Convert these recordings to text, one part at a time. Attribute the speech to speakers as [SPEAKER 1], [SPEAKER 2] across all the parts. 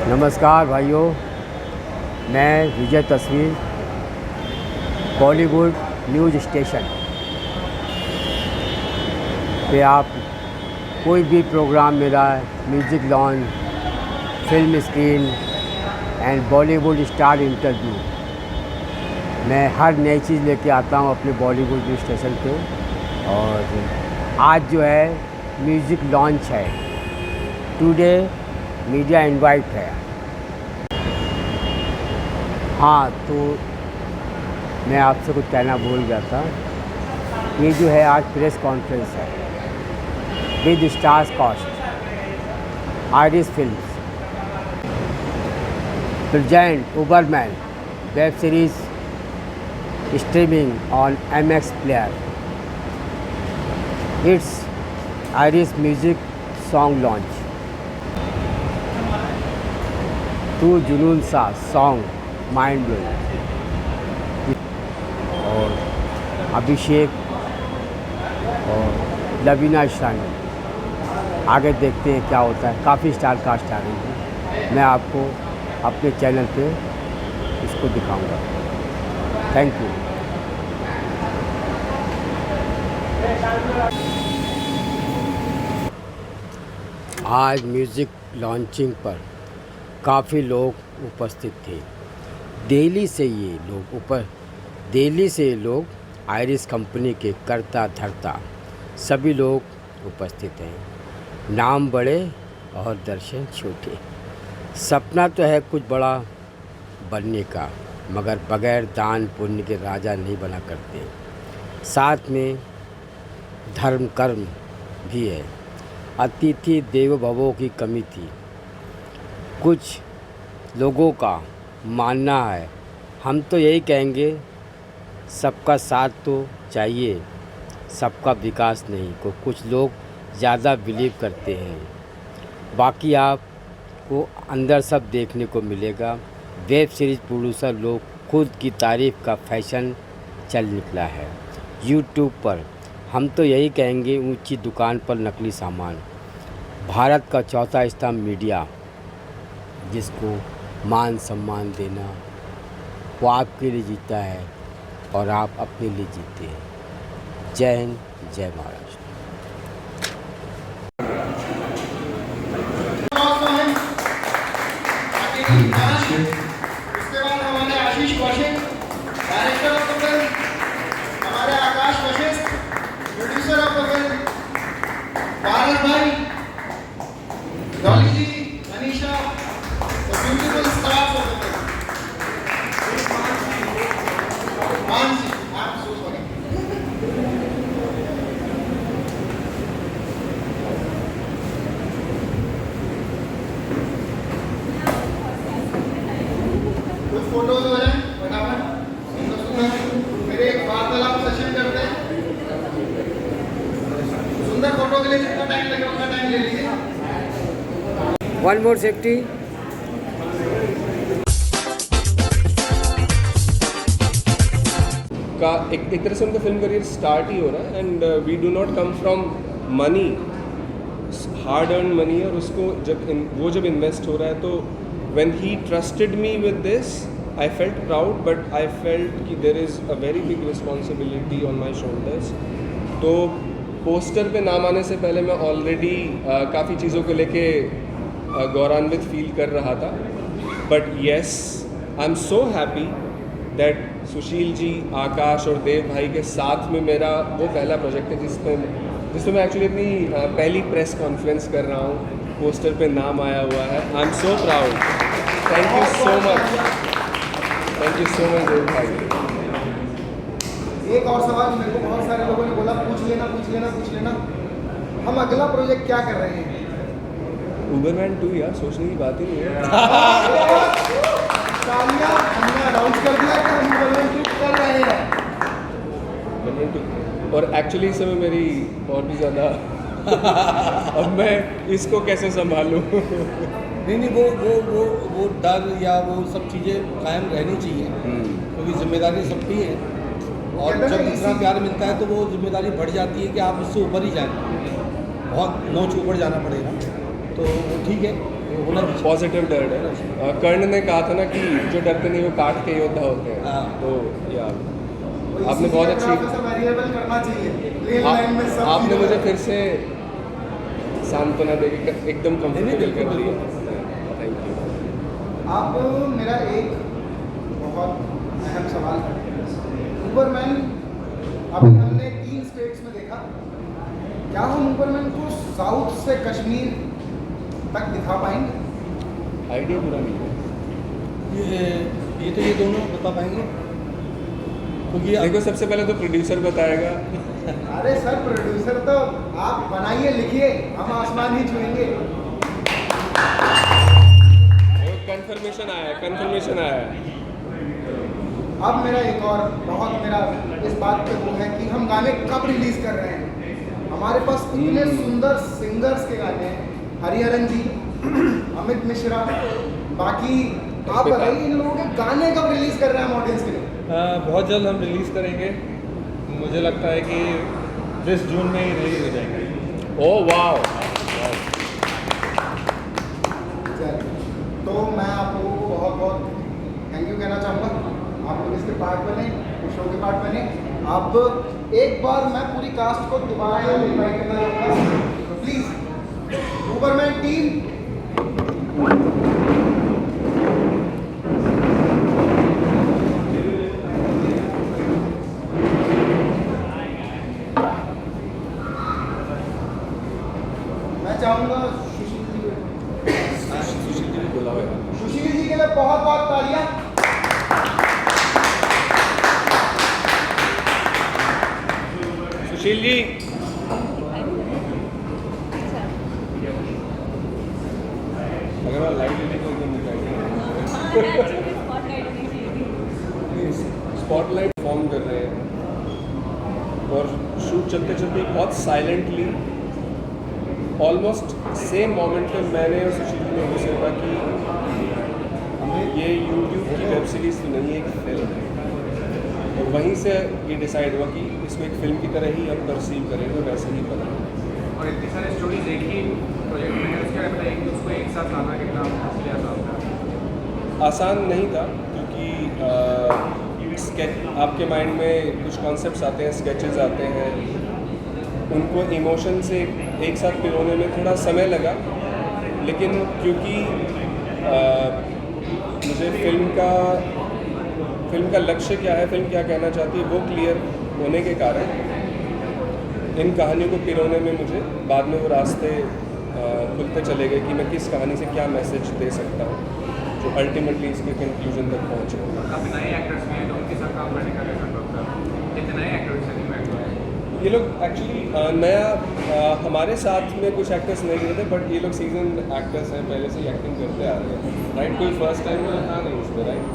[SPEAKER 1] नमस्कार भाइयों, मैं विजय तस्वीर, बॉलीवुड न्यूज़ स्टेशन पे आप कोई भी प्रोग्राम मेरा music launch, film screen and Bollywood star interview, मैं हर नई चीज़ लेके आता हूँ अपने बॉलीवुड न्यूज़ स्टेशन पे। और आज जो है म्यूज़िक लॉन्च है, टुडे मीडिया इनवाइट है। हाँ, तो मैं आपसे कुछ कहना भूल गया था। ये जो है आज प्रेस कॉन्फ्रेंस है with stars cast Irish films present Uberman web series streaming on MX Player। It's Irish music song launch to Junoon सा सॉन्ग माइंड ब्लोइंग। और अभिषेक और लवीना ईशानी, आगे देखते हैं क्या होता है। काफ़ी स्टार कास्ट आ रही है, मैं आपको अपने चैनल पे इसको दिखाऊंगा। Thank you. आज म्यूज़िक लॉन्चिंग पर काफ़ी लोग उपस्थित थे। दिल्ली से ये लोग आयरिश कंपनी के करता धरता सभी लोग उपस्थित हैं। नाम बड़े और दर्शन छोटे। सपना तो है कुछ बड़ा बनने का, मगर बगैर दान पुण्य के राजा नहीं बना करते। साथ में धर्म कर्म भी है। अतिथि देवो भवो की कमी थी। कुछ लोगों का मानना है, हम तो यही कहेंगे, सबका साथ तो चाहिए, सबका विकास नहीं। को कुछ लोग ज़्यादा बिलीव करते हैं, बाकी आपको अंदर सब देखने को मिलेगा। वेब सीरीज़ प्रोड्यूसर लोग खुद की तारीफ़ का फैशन चल निकला है यूट्यूब पर। हम तो यही कहेंगे, ऊंची दुकान पर नकली सामान। भारत का चौथा स्तंभ मीडिया, जिसको मान सम्मान देना, वो आपके लिए जीता है और आप अपने लिए जीते हैं। जय हिंद, जय महाराष्ट्र।
[SPEAKER 2] उसके बाद हमारे Ashish Kaushik, director of the film, हमारे Akash Vashisht, producer of the film, Bharat भाई, Dolly ji, Manisha, the beautiful stars of the film. Mansi, आप सो सॉरी। कुछ फोटोज हो रहे हैं फटाफट, सुंदर मेरे एक वार्तालाप सेशन करते हैं। सुंदर फोटो के लिए जितना टाइम लगे उतना टाइम ले लीजिए।
[SPEAKER 1] One more safety.
[SPEAKER 3] का एक तरह से उनका फिल्म करियर स्टार्ट ही हो रहा है। And we do not come from money, hard earn money, और उसको जब इन्वेस्ट हो रहा है, तो when he trusted me with this, I felt proud, but I felt कि there is a very big responsibility on my shoulders. तो poster पे नाम आने से पहले मैं ऑलरेडी काफ़ी चीज़ों को लेके गौरवान्वित फील कर रहा था। But yes, I am so happy that Sushil ji, Akash और देव भाई के साथ में मेरा वो पहला प्रोजेक्ट है जिसमें मैं एक्चुअली अपनी पहली प्रेस कॉन्फ्रेंस कर रहा हूँ। पोस्टर पे नाम आया हुआ है। I am so proud. Thank you so much, thank you so much Dev भाई।
[SPEAKER 2] एक और सवाल मेरे को बहुत सारे लोगों ने बोला, पूछ लेना। हम अगला प्रोजेक्ट क्या कर रहे हैं?
[SPEAKER 3] उबरमैन 2 यार, सोचने की बात ही नहीं है।
[SPEAKER 2] तालियां, हमने अनाउंस कर दिया कि हम उबरमैन 2 कर रहे हैं।
[SPEAKER 3] उबरमैन 2, और एक्चुअली इस समय मेरी और भी ज़्यादा अब मैं इसको कैसे संभालूं?
[SPEAKER 4] नहीं, वो डर या वो सब चीज़ें कायम रहनी चाहिए, क्योंकि जिम्मेदारी सबकी है। और जब इतना प्यार मिलता है तो वो जिम्मेदारी बढ़ जाती है कि आप उससे ऊपर ही जाएं, बहुत नोच ऊपर जाना पड़ेगा। तो ठीक है, होना भी चाहिए।
[SPEAKER 3] पॉजिटिव डर है। कर्ण ने कहा था ना कि जो डरते नहीं वो काट के योद्धा होते हैं।
[SPEAKER 4] हाँ।
[SPEAKER 3] तो या आपने बहुत अच्छी
[SPEAKER 2] वेरिएबल करना चाहिए रियल लाइन में सब
[SPEAKER 3] आपने
[SPEAKER 2] zero
[SPEAKER 3] मुझे
[SPEAKER 2] है।
[SPEAKER 3] फिर से सांत्वना देके एकदम कंफर्टेबल कर दिया। Thank you.
[SPEAKER 2] अब मेरा एक बहुत अहम सवाल है। ऊबरमैन अभी हमने 3 स्टेट्स में देखा, क्या हम ऊबरमैन को साउथ से कश्मीर तक दिखा पाएंगे?
[SPEAKER 3] आइडिया बुरा नहीं है।
[SPEAKER 4] ये तो ये दोनों बता पाएंगे क्योंकि
[SPEAKER 3] देखो सबसे पहले तो प्रोड्यूसर बताएगा।
[SPEAKER 2] अरे सर, प्रोड्यूसर तो आप बनाइए, लिखिए, हम आसमान ही छुएंगे।
[SPEAKER 3] कंफर्मेशन आया है।
[SPEAKER 2] अब मेरा एक और बहुत मेरा इस बात पे वो है कि हम गाने कब रिलीज कर रहे हैं? हमारे पास इतने सुंदर सिंगर्स के गाने हैं, हरिहरन जी, अमित मिश्रा, बाकी आप बताइए इन लोगों के गाने कब रिलीज कर रहे हैं हम ऑडियंस के लिए?
[SPEAKER 5] बहुत जल्द हम रिलीज़ करेंगे। मुझे लगता है कि 20 जून में ही रिलीज़ हो जाएंगे।
[SPEAKER 3] Oh wow.
[SPEAKER 2] तो मैं आप लोगों को बहुत बहुत थैंक यू कहना चाहूँगा। आप लोग इसके पार्ट बने, इस शो के पार्ट बने। अब एक बार मैं पूरी कास्ट को दोबारा इनवाइट करना चाहूँगा, तो प्लीज़ ऊबरमैन टीम, मैं चाहूँगा
[SPEAKER 3] सुशील जी ने बोला हुआ है।
[SPEAKER 2] सुशील जी के लिए बहुत बहुत तालियां।
[SPEAKER 3] सुशील जी अगर आप लाइट लेने को स्पॉटलाइट फॉर्म कर रहे हैं और शूट चलते चलते बहुत साइलेंटली ऑलमोस्ट सेम मोमेंट पे मैंने और सुशील जी ने मुझसे कहा कि ये यूट्यूब की वेब सीरीज़ तो नहीं है, एक फिल्म है। और वहीं से ये डिसाइड हुआ कि इसको एक फिल्म की तरह ही हम परसीव करेंगे, वैसे ही बनाएंगे।
[SPEAKER 6] और इतनी सारी स्टोरीज एक ही प्रोजेक्ट में है, उसके बारे में बताइए कि उसको एक साथ लाना कितना मुश्किल आसान था?
[SPEAKER 3] आसान नहीं था क्योंकि स्केच आपके माइंड में कुछ कॉन्सेप्ट्स आते हैं, स्केचेस आते हैं, उनको इमोशन से एक साथ पिरोने में थोड़ा समय लगा। लेकिन क्योंकि मुझे फिल्म का लक्ष्य क्या है, फिल्म क्या कहना चाहती है, वो क्लियर होने के कारण इन कहानियों को पिरोने में मुझे बाद में वो रास्ते खुलते चले गए कि मैं किस कहानी से क्या मैसेज दे सकता हूँ जो अल्टीमेटली इसके कंक्लूजन तक पहुँचे।
[SPEAKER 6] काफ़ी नए एक्टर्स भी हैं तो उनके साथ काम करने का कैसा लगता है? कितने नए एक्टर्स हैं जिनमें एक्टर हैं?
[SPEAKER 3] ये लोग एक्चुअली नया हमारे साथ में कुछ एक्टर्स नहीं गए थे, बट ये लोग सीजन एक्टर्स हैं, पहले से ही एक्टिंग करते आ रहे हैं, राइट? कोई फर्स्ट टाइम तो था नहीं इसमें, राइट?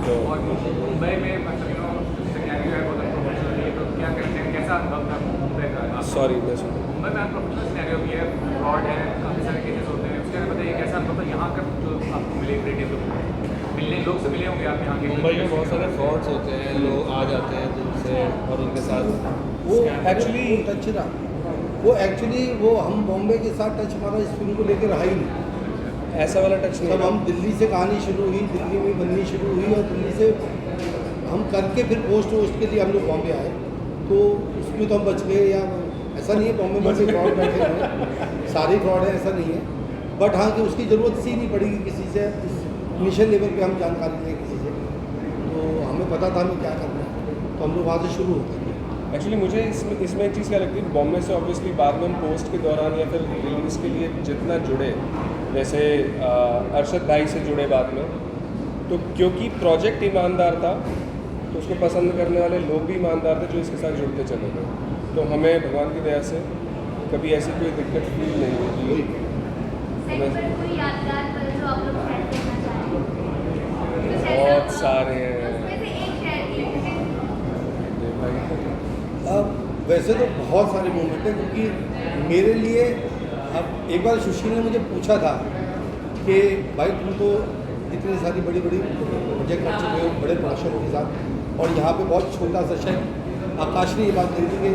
[SPEAKER 3] तो
[SPEAKER 6] और मुंबई में मतलब सिनेरियो है बहुत प्रोफेशनल, तो क्या कहते हैं, कैसा अनुभव था मुंबई का?
[SPEAKER 3] सॉरी मैं सुन
[SPEAKER 6] मुंबई में प्रोफेशनल सिनेरियो भी है, फ्रॉड है, काफ़ी सारे केसेस होते हैं, उसके बारे में बताइए कैसा अनुभव था यहाँ का जो आपको मिले क्रिएटिव लोग से मिले होंगे आप यहाँ के?
[SPEAKER 5] मुंबई में बहुत सारे फ्रॉड्स होते हैं, लोग आ जाते हैं दूर से और उनके साथ
[SPEAKER 4] वो
[SPEAKER 3] Actually-
[SPEAKER 4] टच रहा, वो एक्चुअली वो हम बॉम्बे के साथ टच हमारा इस फिल्म को लेकर रहा ही नहीं।
[SPEAKER 3] ऐसा वाला टच नहीं
[SPEAKER 4] तब
[SPEAKER 3] था।
[SPEAKER 4] हम दिल्ली से कहानी शुरू हुई, दिल्ली में बननी शुरू हुई और दिल्ली से हम करके फिर पोस्ट वोस्ट के लिए हम लोग बॉम्बे आए, तो उसमें तो हम बच गए। या ऐसा नहीं है बॉम्बे में से फ्रॉड बैठे हैं, सारे फ्रॉड है ऐसा नहीं है, बट हाँ कि उसकी ज़रूरत सी नहीं पड़ेगी किसी से, इनिशियल लेवल पे हम जानकारी लें किसी से, तो हमें पता था हमें क्या करना है, तो हम लोग वहाँ से शुरू होते हैं।
[SPEAKER 3] एक्चुअली मुझे इसमें एक चीज़ क्या लगती है, बॉम्बे से ऑब्वियसली बाद में हम पोस्ट के दौरान या फिर रिलीज़ के लिए जितना जुड़े, जैसे अरशद भाई से जुड़े बाद में, तो क्योंकि प्रोजेक्ट ईमानदार था तो उसको पसंद करने वाले लोग भी ईमानदार थे जो इसके साथ जुड़ते चले गए। तो हमें भगवान की दया से कभी ऐसी कोई दिक्कत फील नहीं होती।
[SPEAKER 7] सेट पर कोई यादगार पल जो आप लोग शेयर करना चाहें? कुछ ऐसा
[SPEAKER 3] बहुत
[SPEAKER 7] हो,
[SPEAKER 3] सारे हैं।
[SPEAKER 7] उसमें से एक शेयर कीजिए।
[SPEAKER 4] अब वैसे तो बहुत सारे मोमेंट हैं, क्योंकि मेरे लिए अब एक बार सुशील ने मुझे पूछा था कि भाई तुम तो इतनी सारी बड़ी बड़ी प्रोजेक्ट कर चुके हो बड़े प्रोडक्शन के साथ, और यहाँ पे बहुत छोटा सा शहर, आकाश ने ये बात कही थी कि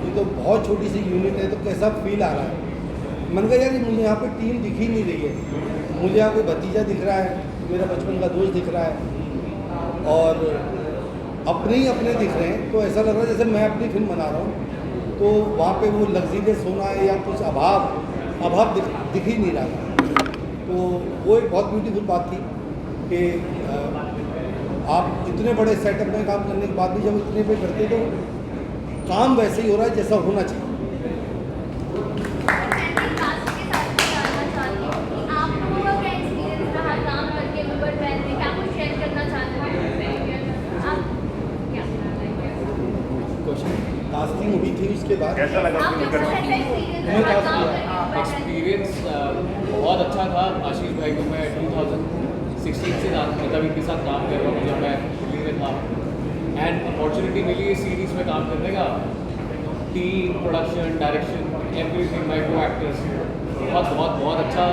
[SPEAKER 4] ये तो बहुत छोटी सी यूनिट है, तो कैसा फील आ रहा है? मैंने कहा यार ये मुझे यहाँ पे टीम दिख ही नहीं रही है, मुझे यहाँ कोई भतीजा दिख रहा है, मेरा बचपन का दोस्त दिख रहा है और अपने ही अपने दिख रहे हैं, तो ऐसा लग रहा है जैसे मैं अपनी फिल्म बना रहा हूँ। तो वहाँ पे वो लग्जीरियस होना है या कुछ अभाव दिख ही नहीं रहा था। तो वो एक बहुत ब्यूटीफुल बात थी कि आप इतने बड़े सेटअप में काम करने के बाद भी जब इतने पे करते तो काम वैसे ही हो रहा है जैसा होना चाहिए। कास्टिंग हुई थी उसके बाद
[SPEAKER 6] कैसा लगा
[SPEAKER 8] एक्सपीरियंस बहुत अच्छा था। आशीष भाई को मैं 2016 से मतलब इनके साथ काम कर रहा हूँ जब मैं दिल्ली में था, एंड अपॉर्चुनिटी मिली इस सीरीज़ में काम करने का। Team, production, direction, everything, my को एक्टर्स, बहुत बहुत बहुत अच्छा,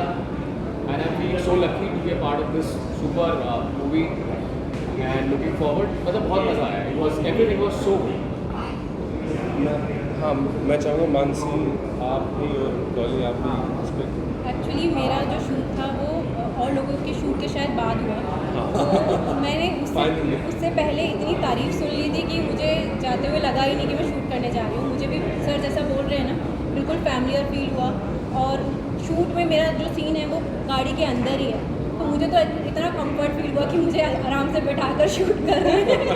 [SPEAKER 8] and I feel so lucky to be a part of this super movie and looking forward. मतलब बहुत मज़ा आया, it was everything was so good.
[SPEAKER 3] हाँ, मैं चाहूँगा मानसी आप भी और डॉली आप भी इस पर।
[SPEAKER 9] एक्चुअली मेरा जो शूट था वो और लोगों के शूट के शायद बाद हुआ, तो मैंने उससे पहले इतनी तारीफ सुन ली थी कि मुझे जाते हुए लगा ही नहीं कि मैं शूट करने जा रही हूँ। मुझे भी सर जैसा बोल रहे हैं ना, बिल्कुल फैमिलियर फील हुआ। और शूट में मेरा जो सीन है वो गाड़ी के अंदर ही है, तो मुझे तो इतना कंफर्ट फील हुआ कि मुझे आराम से बैठाकर शूट कर रहे हैं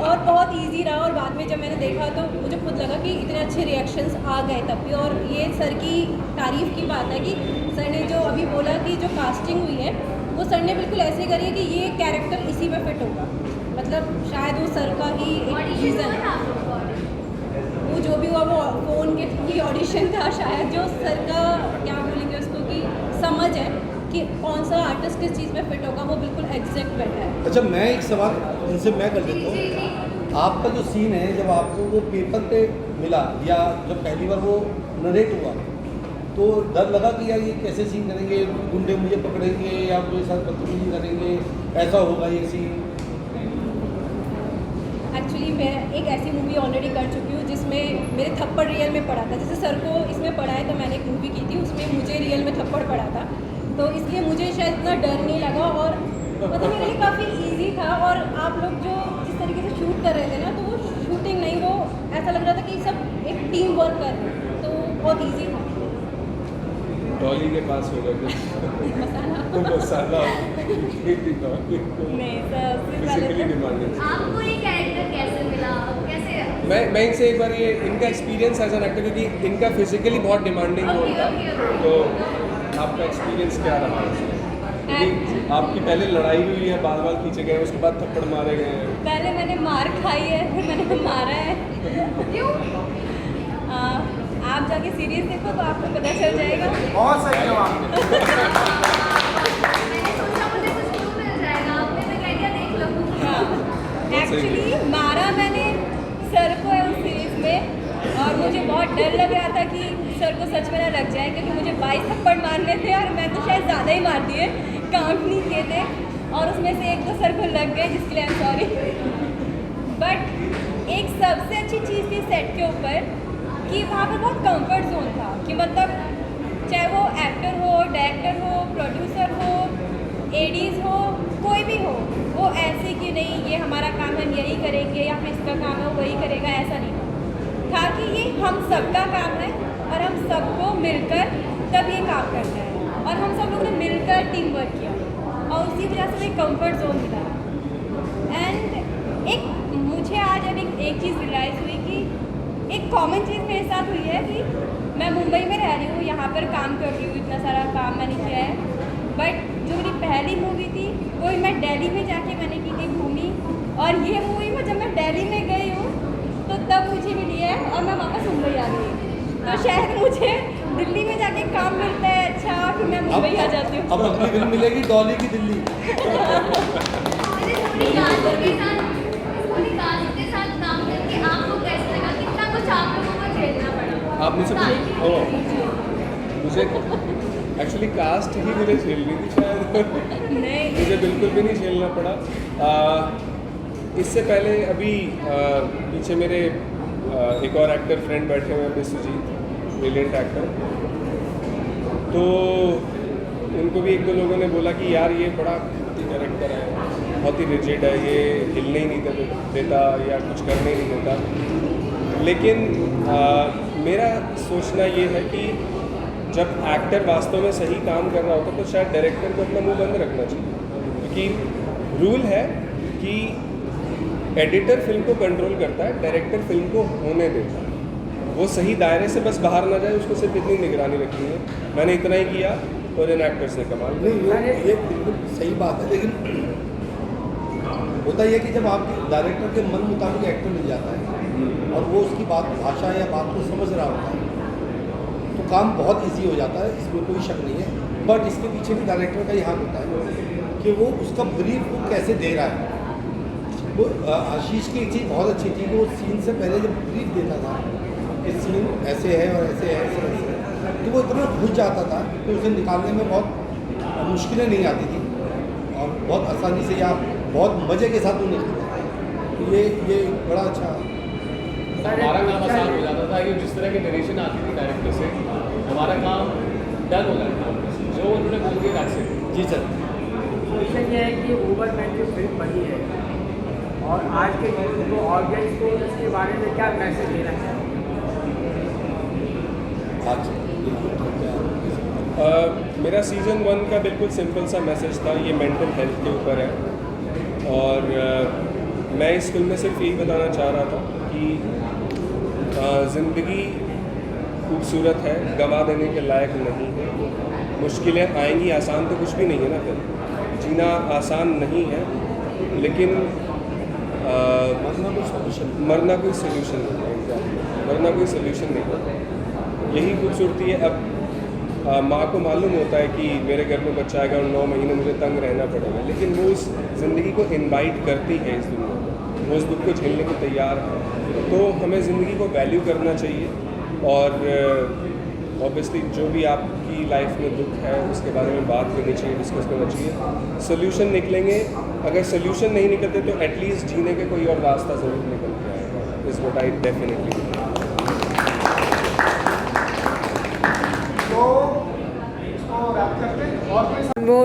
[SPEAKER 9] और बहुत इजी रहा। और बाद में जब मैंने देखा तो मुझे खुद लगा कि इतने अच्छे रिएक्शंस आ गए तब भी। और ये सर की तारीफ़ की बात है कि सर ने जो अभी बोला कि जो कास्टिंग हुई है वो सर ने बिल्कुल ऐसे करी है कि ये कैरेक्टर इसी में फिट होगा। मतलब शायद वो सर का ही एक रीज़न है, वो जो भी हुआ वो फ़ोन के थ्रू ही ऑडिशन था शायद, जो सर का क्या बोलेंगे उसको कि समझ है कि कौन सा आर्टिस्ट किस चीज़ में फिट होगा, वो बिल्कुल एग्जैक्ट बैठा है।
[SPEAKER 4] अच्छा, मैं एक सवाल इनसे मैं कर देता हूँ। आपका जो सीन है जब आपको वो पेपर पे मिला या जब पहली बार वो नरेट हुआ तो डर लगा कि यार ये कैसे सीन करेंगे, गुंडे मुझे पकड़ेंगे या मेरे साथ बदतमीजी करेंगे, ऐसा होगा ये सीन?
[SPEAKER 9] एक्चुअली मैं एक ऐसी मूवी ऑलरेडी कर चुकी हूँ जिसमें मेरे थप्पड़ रियल में पड़ा था। जैसे सर को इसमें पड़ा है तो मैंने एक मूवी की थी उसमें मुझे रियल में थप्पड़ पड़ा था, तो इसलिए मुझे शायद इतना डर नहीं लगा और मतलब मेरे लिए काफ़ी इजी था। और आप लोग जो जिस तरीके से शूट कर रहे थे ना, तो वो शूटिंग नहीं, वो ऐसा लग रहा था कि सब एक टीम वर्क कर रहे हैं, तो बहुत इजी था।
[SPEAKER 3] डॉली के पास होगा कुछ मसाला
[SPEAKER 9] नहीं सर,
[SPEAKER 3] फिजिकली डिमांडिंग।
[SPEAKER 7] आपको ये कैरेक्टर कैसे मिला, कैसे?
[SPEAKER 3] मैं इनसे एक बार ये इनका एक्सपीरियंस एज एन एक्टर, क्योंकि इनका फिजिकली बहुत डिमांडिंग रोल था, तो आपका एक्सपीरियंस क्या रहा? क्योंकि आपकी पहले लड़ाई भी हुई है, बाल बाल खींचे गए, उसके बाद थप्पड़ मारे गए हैं।
[SPEAKER 9] पहले मैंने मार खाई है, फिर मैंने मारा है।
[SPEAKER 7] क्यों?
[SPEAKER 9] आप जाके सीरीज देखो तो आपको पता चल जाएगा।
[SPEAKER 2] बहुत सही जवाब।
[SPEAKER 7] मैंने सोचा मुझे कुछ क्यों मिल जाएगा, आपने तो कह दिया देख लो।
[SPEAKER 9] एक्चुअली मारा मैंने सर को है उस सीरीज में, और मुझे बहुत डर लग रहा था कि सर को सच में ना लग जाए, क्योंकि मुझे 22 थप्पड़ मारने थे और मैं तो शायद ज़्यादा ही मार दिए, काउंट नहीं किए थे, और उसमें से एक तो सर को लग गए, जिसके लिए आई एम सॉरी। बट एक सबसे अच्छी चीज़ थी सेट के ऊपर कि वहाँ पर बहुत कंफर्ट जोन था, कि मतलब चाहे वो एक्टर हो, डायरेक्टर हो, प्रोड्यूसर हो, एडीज हो, कोई भी हो, वो ऐसे कि नहीं ये हमारा काम है, हम यही करेंगे, या फिर इसका काम है वही करेगा, ऐसा नहीं था कि ये हम सबका काम है और हम सबको मिलकर तब ये काम करना है, और हम सब लोगों ने मिलकर टीम वर्क किया और उसी वजह से एक कंफर्ट जोन मिला। एंड एक मुझे आज अब एक चीज़ रियलाइज़ हुई कि एक कॉमन चीज़ मेरे साथ हुई है कि मैं मुंबई में रह रही हूँ, यहाँ पर काम कर रही हूँ, इतना सारा काम मैंने किया है, बट जो मेरी पहली मूवी थी वो मैं दिल्ली में जाके मैंने की थी भूमि, और ये मूवी में जब मैं दिल्ली में गई हूँ तो तब मुझे मिली है और मैं वापस मुंबई आ गई। तो शायद मुझे दिल्ली में जाके काम मिलता है, अच्छा फिर मैं मुंबई आ जाती हूँ।
[SPEAKER 4] अब अगली फिल्म मिलेगी डॉली की दिल्ली।
[SPEAKER 7] मुझे थोड़ी कास्ट के साथ काम करके आपको कैसा लगा, कितना कुछ आप लोगों को झेलना पड़ा?
[SPEAKER 3] आप मुझसे मुझे एक्चुअली कास्ट ही मुझे झेलनी थी शायद।
[SPEAKER 9] नहीं,
[SPEAKER 3] मुझे बिल्कुल भी नहीं झेलना पड़ा। इससे पहले अभी पीछे मेरे एक और एक्टर फ्रेंड बैठे हुए हैं, सुजीत, ब्रिलियंट एक्टर। तो उनको भी एक दो लोगों ने बोला कि यार ये बड़ा कैरेक्टर है, बहुत ही रिजिड है, ये हिलने ही नहीं देता या कुछ करने ही नहीं देता। लेकिन मेरा सोचना ये है कि जब एक्टर वास्तव में सही काम कर रहा होता तो शायद डायरेक्टर को अपना मुंह बंद रखना चाहिए, क्योंकि रूल है कि एडिटर फिल्म को कंट्रोल करता है, डायरेक्टर फिल्म को होने देता है। वो सही दायरे से बस बाहर ना जाए, उसको सिर्फ इतनी निगरानी रखनी है। मैंने इतना ही किया और इन एक्टर्स ने कमाल किया।
[SPEAKER 4] नहीं, ये बिल्कुल सही बात है, लेकिन होता यह कि जब आपके डायरेक्टर के मन मुताबिक एक्टर मिल जाता है और वो उसकी बात, भाषा या बात को समझ रहा होता है, तो काम बहुत इजी हो जाता है, इसमें कोई शक नहीं है। बट इसके पीछे भी डायरेक्टर का ही हाथ होता है कि वो उसका ब्रीफ वो कैसे दे रहा है। वो आशीष की एक चीज़ बहुत अच्छी थी कि वो सीन से पहले जब ब्रीफ देता था कि सीन ऐसे है और ऐसे है, ऐसे ऐसे, तो वो इतना घुस जाता था कि उसे निकालने में बहुत मुश्किलें नहीं आती थी और बहुत आसानी से या बहुत मज़े के साथ वो निकलता था। तो ये बड़ा अच्छा
[SPEAKER 8] हमारा काम आसान हो जाता था कि जिस तरह की नरेशन आती थी डायरेक्टर से, हमारा काम डन हो जाता था, जो उन्होंने बोल दिया वैसे।
[SPEAKER 4] जी सर।
[SPEAKER 10] क्वेश्चन ये है कि ओवरमैन जो फिल्म बनी है और आज के जो ऑडियंस को इसके बारे में क्या मैसेज देना चाहिए?
[SPEAKER 3] मेरा सीज़न 1 का बिल्कुल सिंपल सा मैसेज था, ये मेंटल हेल्थ के ऊपर है। और मैं इस फिल्म में सिर्फ यही बताना चाह रहा था कि ज़िंदगी खूबसूरत है, गवा देने के लायक नहीं है। मुश्किलें आएंगी, आसान तो कुछ भी नहीं है ना, फिर जीना आसान नहीं है, लेकिन मरना कोई सोल्यूशन नहीं है। मरना कोई सोल्यूशन नहीं है, यही खूबसूरती है। अब माँ को मालूम होता है कि मेरे घर में बच्चा आएगा और 9 महीने मुझे तंग रहना पड़ेगा, लेकिन वो उस ज़िंदगी को इनवाइट करती है इस दुनिया में, वो उस दुख को झेलने को तैयार है। तो हमें ज़िंदगी को वैल्यू करना चाहिए और ऑब्वियसली जो भी आपकी लाइफ में दुख है उसके बारे में बात करनी चाहिए, डिस्कस करना चाहिए। सोल्यूशन निकलेंगे, अगर सोल्यूशन नहीं निकलते तो एटलीस्ट जीने के कोई और रास्ता ज़रूर निकल के आएगा। Is what I definitely.
[SPEAKER 2] तो इसको रैप करते हैं और कोई
[SPEAKER 11] वो